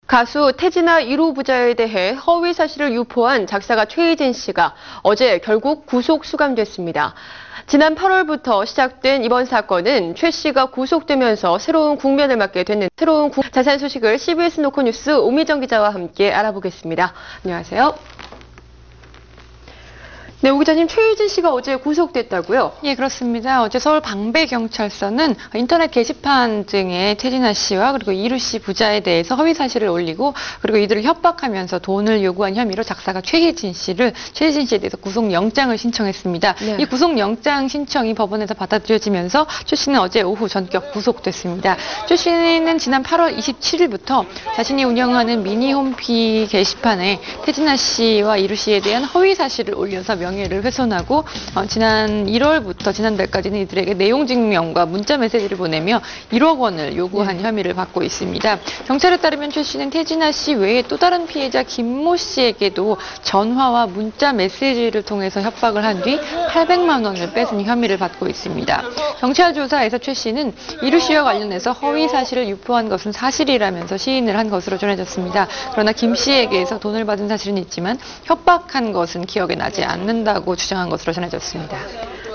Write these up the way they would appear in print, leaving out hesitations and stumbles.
가수 태진아 1호 부자에 대해 허위 사실을 유포한 작사가 최희진 씨가 어제 결국 구속 수감됐습니다. 지난 8월부터 시작된 이번 사건은 최 씨가 구속되면서 새로운 국면을 맞게 됐는 자세한 소식을 CBS 노컷뉴스 오미정 기자와 함께 알아보겠습니다. 안녕하세요. 네, 오 기자님, 최희진 씨가 어제 구속됐다고요? 예, 그렇습니다. 어제 서울 방배경찰서는 인터넷 게시판 등에 태진아 씨와 그리고 이루 씨 부자에 대해서 허위 사실을 올리고 그리고 이들을 협박하면서 돈을 요구한 혐의로 작사가 최희진 씨에 대해서 구속영장을 신청했습니다. 네. 이 구속영장 신청이 법원에서 받아들여지면서 최 씨는 어제 오후 전격 구속됐습니다. 최 씨는 지난 8월 27일부터 자신이 운영하는 미니홈피 게시판에 태진아 씨와 이루 씨에 대한 허위 사실을 올려서 명예를 훼손하고 지난 1월부터 지난달까지는 이들에게 내용 증명과 문자 메시지를 보내며 1억 원을 요구한 혐의를 받고 있습니다. 경찰에 따르면 최 씨는 태진아 씨 외에 또 다른 피해자 김모 씨에게도 전화와 문자 메시지를 통해서 협박을 한 뒤 800만 원을 뺏은 혐의를 받고 있습니다. 경찰 조사에서 최 씨는 이루 씨와 관련해서 허위 사실을 유포한 것은 사실이라면서 시인을 한 것으로 전해졌습니다. 그러나 김 씨에게서 돈을 받은 사실은 있지만 협박한 것은 기억에 나지 않는다고 주장한 것으로 전해졌습니다.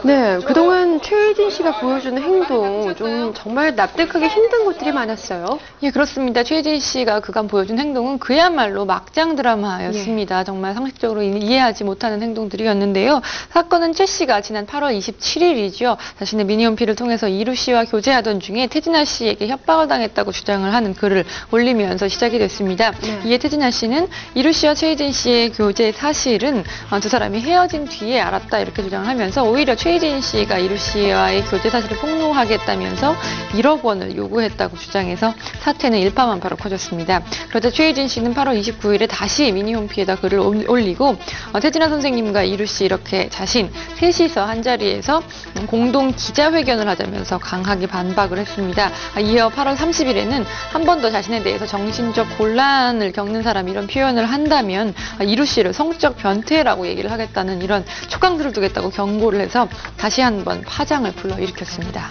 네, 그동안 최희진 씨가 보여주는 행동 좀 정말 납득하기 힘든 것들이 많았어요. 예, 그렇습니다. 최희진 씨가 그간 보여준 행동은 그야말로 막장 드라마였습니다. 정말 상식적으로 이해하지 못하는 행동들이었는데요. 사건은 최 씨가 지난 8월 27일이죠. 자신의 미니홈피를 통해서 이루 씨와 교제하던 중에 태진아 씨에게 협박을 당했다고 주장을 하는 글을 올리면서 시작이 됐습니다. 이에 태진아 씨는 이루 씨와 최희진 씨의 교제 사실은 두 사람이 헤어진 뒤에 알았다 이렇게 주장을 하면서 오히려 최희진 씨가 이루 씨와의 교제 사실을 폭로하겠다면서 1억 원을 요구했다고 주장해서 사태는 일파만파로 커졌습니다. 그러자 최희진 씨는 8월 29일에 다시 미니홈피에다 글을 올리고 태진아 선생님과 이루 씨 이렇게 자신 셋이서 한자리에서 공동 기자회견을 하자면서 강하게 반박을 했습니다. 이어 8월 30일에는 한 번 더 자신에 대해서 정신적 곤란을 겪는 사람 이런 표현을 한다면 이루 씨를 성적 변태라고 얘기를 하겠다는 이런 촉각들을 두겠다고 경고를 해서 다시 한번 파장을 불러일으켰습니다.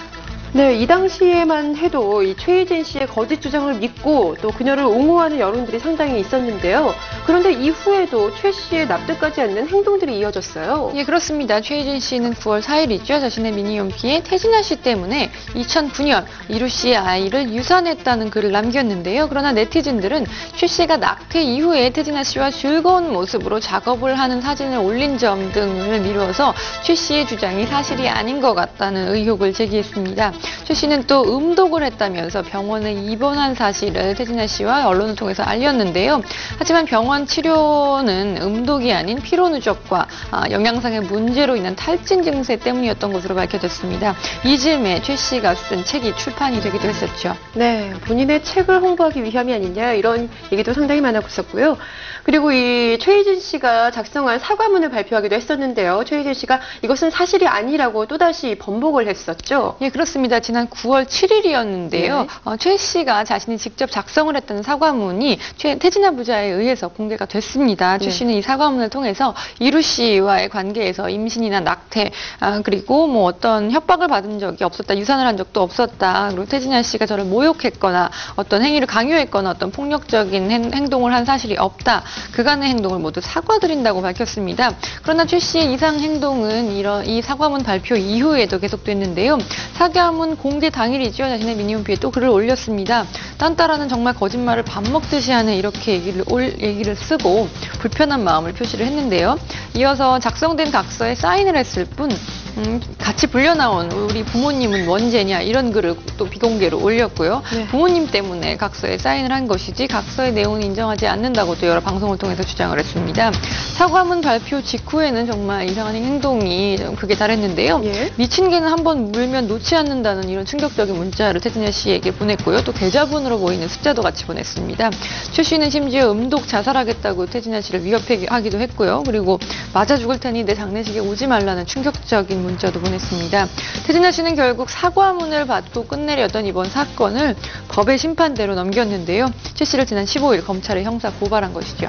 네, 이 당시에만 해도 이 최희진 씨의 거짓 주장을 믿고 또 그녀를 옹호하는 여론들이 상당히 있었는데요. 그런데 이후에도 최 씨의 납득하지 않는 행동들이 이어졌어요. 예, 그렇습니다. 최희진 씨는 9월 4일이죠. 자신의 미니홈피에 태진아 씨 때문에 2009년 이루 씨의 아이를 유산했다는 글을 남겼는데요. 그러나 네티즌들은 최 씨가 낙태 이후에 태진아 씨와 즐거운 모습으로 작업을 하는 사진을 올린 점 등을 미루어서 최 씨의 주장이 사실이 아닌 것 같다는 의혹을 제기했습니다. 최 씨는 또 음독을 했다면서 병원에 입원한 사실을 태진아 씨와 언론을 통해서 알렸는데요. 하지만 병원 치료는 음독이 아닌 피로누적과 영양상의 문제로 인한 탈진 증세 때문이었던 것으로 밝혀졌습니다. 이 즈음에 최 씨가 쓴 책이 출판이 되기도 했었죠. 네, 본인의 책을 홍보하기 위함이 아니냐 이런 얘기도 상당히 많았고 있었고요. 그리고 이 최희진 씨가 작성한 사과문을 발표하기도 했었는데요. 최희진 씨가 이것은 사실이 아니라고 또다시 번복을 했었죠. 예, 그렇습니다. 지난 9월 7일이었는데요. 최 씨가 자신이 직접 작성을 했다는 사과문이 태진아 부자에 의해서 공개가 됐습니다. 최 씨는 이 사과문을 통해서 이루 씨와의 관계에서 임신이나 낙태, 그리고 뭐 어떤 협박을 받은 적이 없었다, 유산을 한 적도 없었다, 그리고 태진아 씨가 저를 모욕했거나 어떤 행위를 강요했거나 어떤 폭력적인 행동을 한 사실이 없다. 그간의 행동을 모두 사과드린다고 밝혔습니다. 그러나 최 씨의 이상 행동은 이 사과문 발표 이후에도 계속됐는데요. 사과문 공개 당일이죠. 자신의 미니홈피에 또 글을 올렸습니다. 딴따라는 정말 거짓말을 밥 먹듯이 하는 이렇게 얘기를 쓰고 불편한 마음을 표시를 했는데요. 이어서 작성된 각서에 사인을 했을 뿐 같이 불려나온 우리 부모님은 원죄냐 이런 글을 또 비공개로 올렸고요. 네. 부모님 때문에 각서에 사인을 한 것이지 각서의 내용은 인정하지 않는다고 또 여러 방송을 통해서 주장을 했습니다. 사과문 발표 직후에는 정말 이상한 행동이 극에 달했는데요. 예. 미친 개는 한번 물면 놓지 않는다는 이런 충격적인 문자를 태진아 씨에게 보냈고요. 또 계좌번호로 보이는 숫자도 같이 보냈습니다. 최 씨는 심지어 음독 자살하겠다고 태진아 씨를 위협하기도 했고요. 그리고 맞아 죽을 테니 내 장례식에 오지 말라는 충격적인 문자도 보냈습니다. 태진아 씨는 결국 사과문을 받고 끝내려던 이번 사건을 법의 심판대로 넘겼는데요. 최 씨를 지난 15일 검찰에 형사 고발한 것이죠.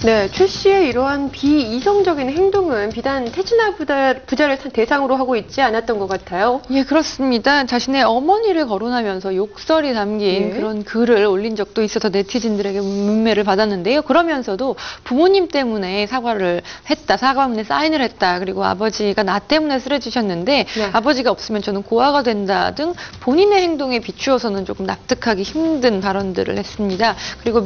네, 최 씨의 이러한 비이성적인 행동은 비단 태진아 부자를 대상으로 하고 있지 않았던 것 같아요. 예, 그렇습니다. 자신의 어머니를 거론하면서 욕설이 담긴 예. 그런 글을 올린 적도 있어서 네티즌들에게 문매를 받았는데요. 그러면서도 부모님 때문에 사과를 했다, 사과문에 사인을 했다, 그리고 아버지가 나 때문에 쓰러지셨는데 네. 아버지가 없으면 저는 고아가 된다 등 본인의 행동에 비추어서는 조금 납득하기 힘든 발언들을 했습니다. 그리고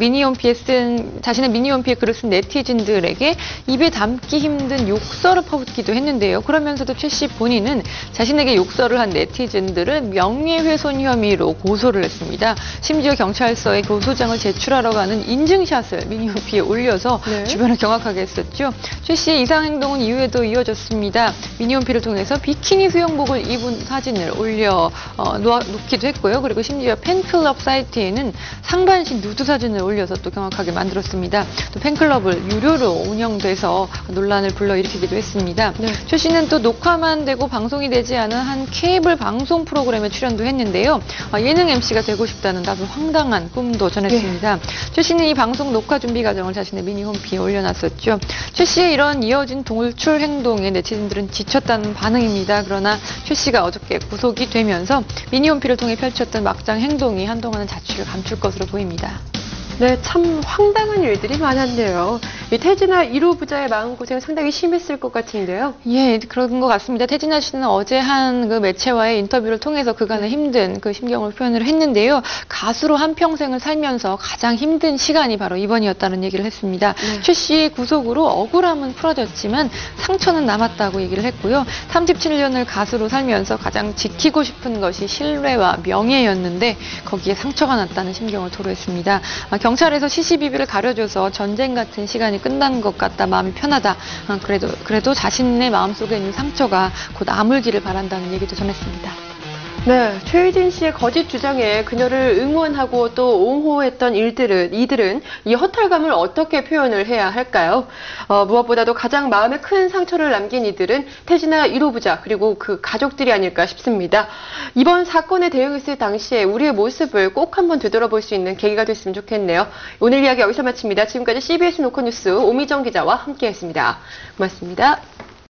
자신의 미니홈피에 글을 쓴 네티즌들에게 입에 담기 힘든 욕설을 퍼붓기도 했는데요. 그러면서도 최 씨 본인은 자신에게 욕설을 한 네티즌들을 명예훼손 혐의로 고소를 했습니다. 심지어 경찰서에 고소장을 제출하러 가는 인증샷을 미니홈피에 올려서 네. 주변을 경악하게 했었죠. 최 씨의 이상 행동은 이후에도 이어졌습니다. 미니홈피를 통해서 비키니 수영복을 입은 사진을 올려 놓기도 했고요. 그리고 심지어 팬클럽 사이트에는 상반신 누드 사진을 올려서 또 경악하게 만들었습니다. 또 팬클럽을 유료로 운영돼서 논란을 불러일으키기도 했습니다. 네. 최 씨는 또 녹화만 되고 방송이 되지 않은 한 케이블 방송 프로그램에 출연도 했는데요. 예능 MC가 되고 싶다는 다소 황당한 꿈도 전했습니다. 최 씨는 이 방송 녹화 준비 과정을 자신의 미니 홈피에 올려놨었죠. 최 씨의 이런 이어진 돌출 행동에 네티즌들은 지쳤다는 반응입니다. 그러나 최 씨가 어저께 구속이 되면서 미니 홈피를 통해 펼쳤던 막장 행동이 한동안은 자취를 감출 것으로 보입니다. 네, 참 황당한 일들이 많았네요. 이 태진아 1호 부자의 마음고생 상당히 심했을 것 같은데요. 예, 그런 것 같습니다. 태진아 씨는 어제 한 그 매체와의 인터뷰를 통해서 그간의 힘든 그 심경을 표현을 했는데요. 가수로 한평생을 살면서 가장 힘든 시간이 바로 이번이었다는 얘기를 했습니다. 네. 최 씨의 구속으로 억울함은 풀어졌지만 상처는 남았다고 얘기를 했고요. 37년을 가수로 살면서 가장 지키고 싶은 것이 신뢰와 명예였는데 거기에 상처가 났다는 심경을 토로했습니다. 경찰에서 시시비비를 가려줘서 전쟁 같은 시간이 끝난 것 같다, 마음이 편하다. 그래도 자신의 마음속에 있는 상처가 곧 아물기를 바란다는 얘기도 전했습니다. 네, 최희진 씨의 거짓 주장에 그녀를 응원하고 또 옹호했던 이들은 이 허탈감을 어떻게 표현을 해야 할까요? 무엇보다도 가장 마음에 큰 상처를 남긴 이들은 태진아 1호 부자 그리고 그 가족들이 아닐까 싶습니다. 이번 사건에 대응했을 당시에 우리의 모습을 꼭 한번 되돌아볼 수 있는 계기가 됐으면 좋겠네요. 오늘 이야기 여기서 마칩니다. 지금까지 CBS 노컷뉴스 오미정 기자와 함께했습니다. 고맙습니다.